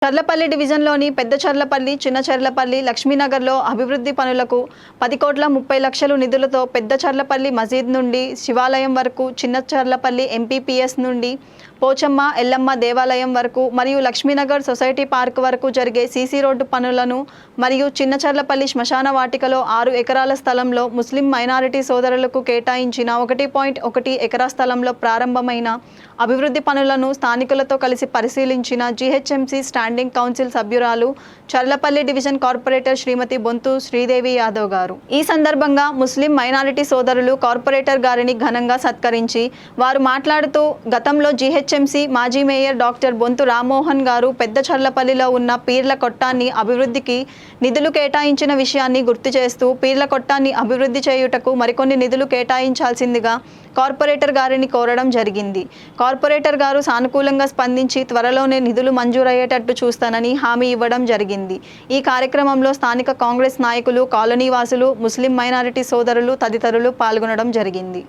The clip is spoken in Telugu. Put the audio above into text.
చర్లపల్లి డివిజన్లోని పెద్ద చర్లపల్లి, చిన్న చర్లపల్లి, లక్ష్మీనగర్లో అభివృద్ధి పనులకు 10,30,00,000 నిధులతో పెద్ద చర్లపల్లి మసీద్ నుండి శివాలయం వరకు, చిన్న చర్లపల్లి ఎంపీపీఎస్ నుండి పోచమ్మ, ఎల్లమ్మ దేవాలయం వరకు మరియు లక్ష్మీనగర్ సొసైటీ పార్క్ వరకు జరిగే సీసీ రోడ్డు పనులను మరియు చిన్న చర్లపల్లి శ్మశాన వాటికలో 6 ఎకరాల స్థలంలో ముస్లిం మైనారిటీ సోదరులకు కేటాయించిన 1.1 ఎకరా స్థలంలో ప్రారంభమైన అభివృద్ధి పనులను స్థానికులతో కలిసి పరిశీలించిన జీహెచ్ఎంసీ స్టాండింగ్ కౌన్సిల్ సభ్యురాలు, చర్లపల్లి డివిజన్ కార్పొరేటర్ శ్రీమతి బొంతు శ్రీదేవి యాదవ్ గారు. ఈ సందర్భంగా ముస్లిం మైనారిటీ సోదరులు కార్పొరేటర్ గారిని ఘనంగా సత్కరించి వారు మాట్లాడుతూ, గతంలో జీహెచ్ఎంసీ మాజీ మేయర్ డాక్టర్ బొంతు రామ్మోహన్ గారు పెద్ద చర్లపల్లిలో ఉన్న పీర్ల కొట్టాన్ని అభివృద్ధికి నిధులు కేటాయించిన విషయాన్ని గుర్తు చేస్తూ, పీర్ల కొట్టాన్ని అభివృద్ధి చేయుటకు మరికొన్ని నిధులు కేటాయించాల్సిందిగా కార్పొరేటర్ గారిని కోరడం జరిగింది. కార్పొరేటర్ గారు సానుకూలంగా స్పందించి త్వరలోనే నిధులు మంజూరయ్యేటట్టు చూస్తానని హామీ ఇవ్వడం జరిగింది. ఈ కార్యక్రమంలో స్థానిక కాంగ్రెస్ నాయకులు, కాలనీవాసులు, ముస్లిం మైనారిటీ సోదరులు తదితరులు పాల్గొనడం జరిగింది.